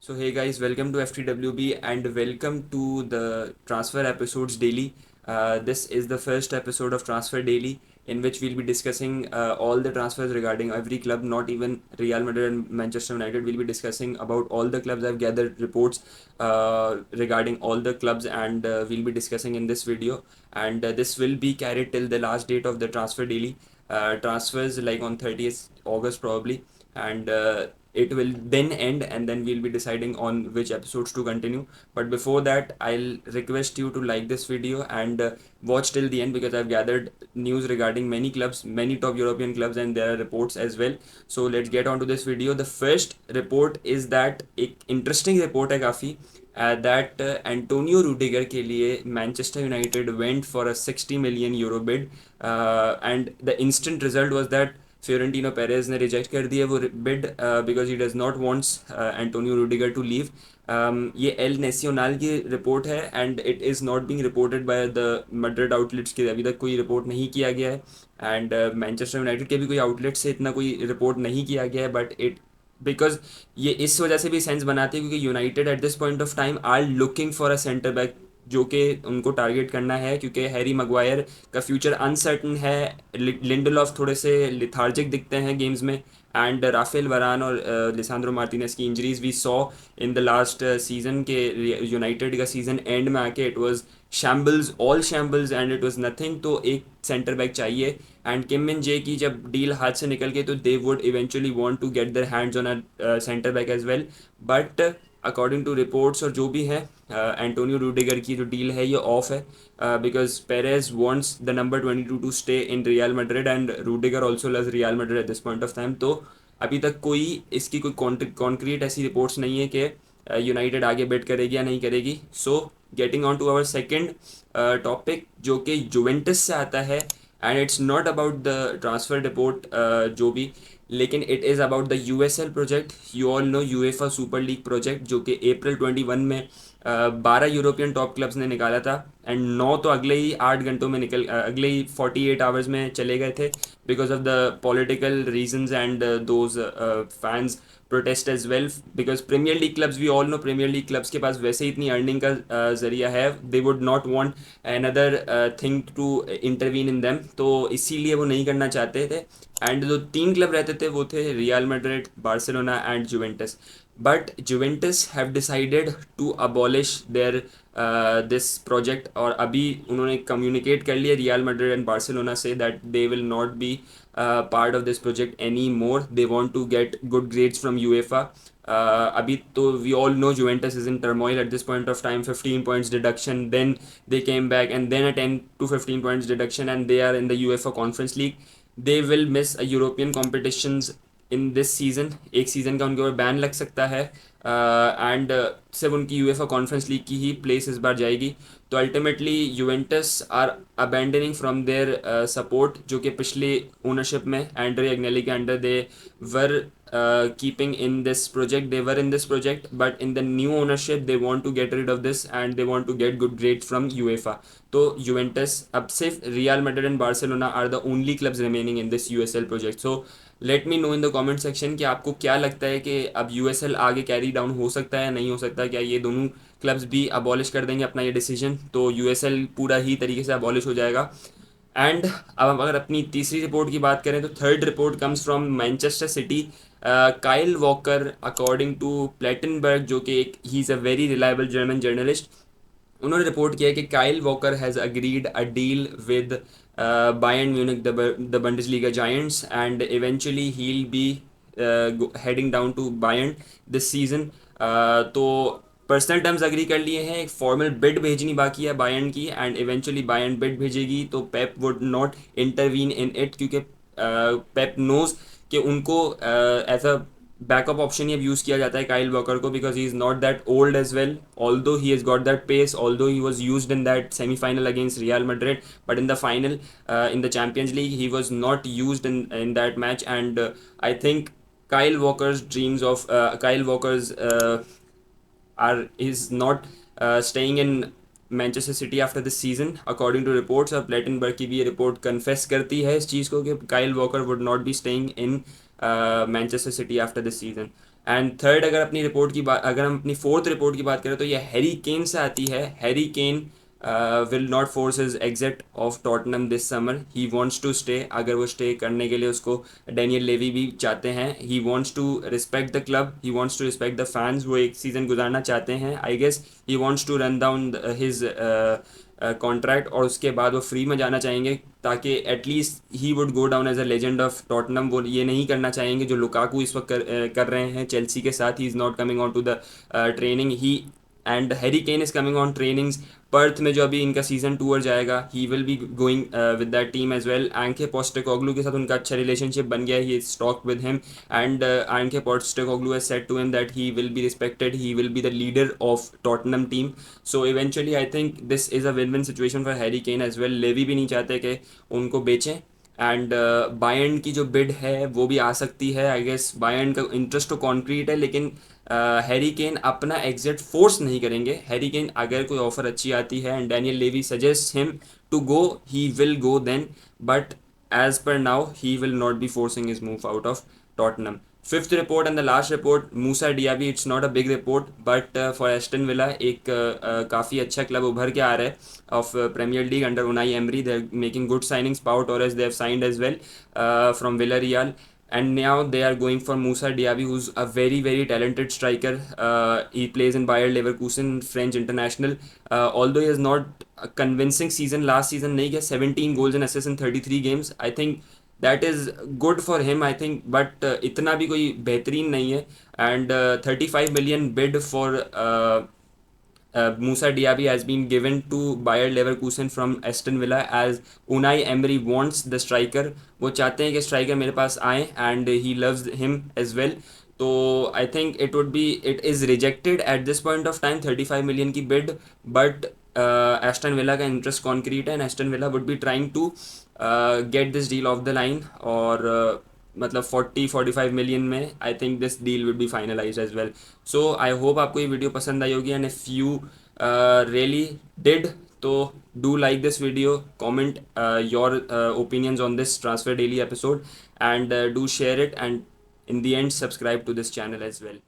So hey guys, welcome to FTWB and welcome to the Transfer Episodes Daily. This is the first episode of Transfer Daily in which we'll be discussing all the transfers regarding every club, not even Real Madrid and Manchester United. We'll be discussing about all the clubs. I've gathered reports regarding all the clubs and we'll be discussing in this video. And this will be carried till the last date of the Transfer Daily. Transfers like on 30th August probably. And it will then end and then we'll be deciding on which episodes to continue. But before that, I'll request you to like this video and watch till the end because I've gathered news regarding many clubs, many top European clubs, and there are reports as well. So let's get on to this video. The first report is that एक interesting report है काफ़ी that Antonio Rudiger के लिए Manchester United went for a 60 million euro bid and the instant result was that Florentino Perez ने reject कर दिया वो bid because he does not wants Antonio Rudiger to leave. ये El Nacional की report है and it is not being reported by the Madrid outlets के अभी तक कोई रिपोर्ट नहीं किया गया है एंड मैनचेस्टर यूनाइटेड के भी कोई आउटलेट से इतना कोई रिपोर्ट नहीं किया गया है बट इट बिकॉज ये इस वजह से भी सेंस बनाती है क्योंकि United at this point of time are looking for a centre back जो कि उनको टारगेट करना है क्योंकि हैरी मगवायर का फ्यूचर अनसर्टन है. लिंडलॉफ थोड़े से लिथार्जिक दिखते हैं गेम्स में एंड राफेल वरान और लिसांड्रो मार्टिनेस की injuries we saw in the last season के यूनाइटेड का सीजन एंड में आके it was shambles all shambles and it was nothing. तो एक सेंटर बैक चाहिए एंड किम मिन जे की जब डील हाथ से निकल गई तो they would eventually want to get their hands on a centre back as well but according to reports और जो भी है एंटोनियो रूडिगर की जो डील है ये ऑफ है because Perez wants the number 22 to stay in Real Madrid and Rudiger also loves Real Madrid at this point of time. तो अभी तक कोई इसकी कोई कॉन्क्रीट ऐसी रिपोर्ट्स नहीं है कि यूनाइटेड आगे बेट करेगी या नहीं करेगी. So getting on to our second topic जो कि जुवेंटस से आता है and it's not about the transfer report जो भी लेकिन it is about the USL project. You all know UEFA super league project जो कि अप्रैल 21 में 12 यूरोपियन टॉप क्लब्स ने निकाला था एंड 9 तो अगले ही 8 घंटों में अगले ही 48 आवर्स में चले गए थे because of the political reasons and those fans protest as well because Premier League clubs we all know Premier League clubs के पास वैसे ही इतनी अर्निंग का जरिया है. They would not want another thing to intervene in them तो इसीलिए वो नहीं करना चाहते थे एंड जो 3 क्लब रहते थे वो थे Real Madrid, Barcelona and Juventus. But Juventus have decided to abolish their this project और अभी उन्होंने कम्युनिकेट कर लिया रियल मैड्रिड एंड बार्सिलोना से that they will not be part of this project any more. They want to get good grades from UEFA. अभी तो we all know Juventus is in turmoil at this point of time. 15 points deduction, then they came back and then a 10 to 15 points deduction and they are in the UEFA Conference League. They will miss a European competitions in this season. एक season का उनके ऊपर ban लग सकता है and सिर्फ उनकी UEFA conference league की ही प्लेस इस बार जाएगी. तो ultimately Juventus are abandoning from their support जो कि पिछले ओनरशिप में एंड्रे एग्नेली के under they were keeping in this project. They were in this project but in the new ownership they want to get rid of this and they want to get good grades from UEFA. तो Juventus अब सिर्फ Real Madrid and Barcelona are the only clubs remaining in this USL project. So let me know in the comment section कि आपको क्या लगता है कि अब यूएसएल आगे कैरी डाउन हो सकता है या नहीं हो सकता. क्या ये दोनों क्लब्स भी अबॉलिश कर देंगे अपना ये डिसीजन तो यूएसएल पूरा ही तरीके से अबॉलिश हो जाएगा. एंड अब अगर अपनी तीसरी रिपोर्ट की बात करें तो third report comes from Manchester City. Kyle Walker according to Plettenberg जो कि एक he is a very reliable German journalist उन्होंने रिपोर्ट किया कि Kyle Walker has agreed a deal with Bayern Munich, the Bundesliga giants, and eventually he'll be heading down to Bayern this season. तो personal terms agree कर लिए हैं. एक formal bid भेजनी बाकी है बायर्न की एंड इवेंचुअली बायर्न बिड भेजेगी तो Pep would not intervene in it क्योंकि पेप नोज कि उनको एज अ बैकअप ऑप्शन ही अब यूज़ किया जाता है काइल वॉकर को because he is not that old as well although he has got that pace although he was used in that semifinal against Real Madrid but in the final in the Champions League he was not used in that match and I think Kyle Walker's dreams of Kyle Walker's is not staying in Manchester City after this season according to reports. और Plettenberg की भी ये report confess करती है इस चीज़ को कि Kyle walker would not be staying in Manchester City after this season. And third, अगर हम अपनी फोर्थ रिपोर्ट की बात करें तो ये हैरी केन से आती है. Harry Kane will not force his exit of Tottenham this summer. He wants to stay. अगर वो स्टे करने के लिए उसको डेनियल लेवी भी चाहते हैं. He wants to respect the club, he wants to respect the fans. वो एक सीज़न गुजारना चाहते हैं. I guess he wants to run down his contract और उसके बाद वो फ्री में जाना चाहेंगे, ताकि at least he would go down as a legend of Tottenham. वो ये नहीं करना चाहेंगे जो लुकाकू इस वक्त कर रहे हैं चेल्सी के साथ. He is not coming on to the training. He and Harry Kane is coming on trainings. Perth में जो अभी इनका सीजन टूर जाएगा, he will be going with that team as well. Ange Postecoglou के साथ उनका अच्छा रिलेशनशिप बन गया. He is talk with him and Ange Postecoglou has said to him that he will be respected, he will be the leader of Tottenham team. So eventually I think this is a win win situation for Harry Kane as well. Levy भी नहीं चाहते कि उनको बेचें. And Bayern की जो bid है वो भी आ सकती है. आई गेस बायर्न का इंटरेस्ट तो कॉन्क्रीट है, लेकिन हैरी केन अपना एग्जिट फोर्स नहीं करेंगे. हैरी केन अगर कोई ऑफर अच्छी आती है and Daniel Levy suggest him to go, he will go then. But as per now he will not be forcing his move out of Tottenham. Fifth report and the last report, Moussa Diaby. It's not a big report but for Aston Villa एक काफ़ी अच्छा club उभर के आ रहा है of Premier League under Unai Emery. They are making good signings. Pau Torres they have signed as well from Villarreal. And now they are going for Moussa Diaby, who's a very very talented striker. He plays in Bayer Leverkusen, French international. Although he has not a convincing season last season, नहीं किया. 17 goals and assists in 33 games. I think that is good for him, I think, but इतना भी कोई बेहतरीन नहीं है. And 35 million bid for Moussa Diaby has been given to Bayer Leverkusen from Aston Villa as Unai Emery wants the striker. वो चाहते हैं कि स्ट्राइकर मेरे पास आए and he loves him as well. तो I think it is rejected at this point of time 35 million की bid. But Aston Villa का interest concrete है and Aston Villa would be trying to get this deal off the line. और मतलब 40-45 million में I think this deal will be finalise as well. So I hope आपको ये video पसंद आई होगी. And if you really did, तो do like this video, comment your opinions on this transfer daily episode, and do share it, and in the end subscribe to this channel as well.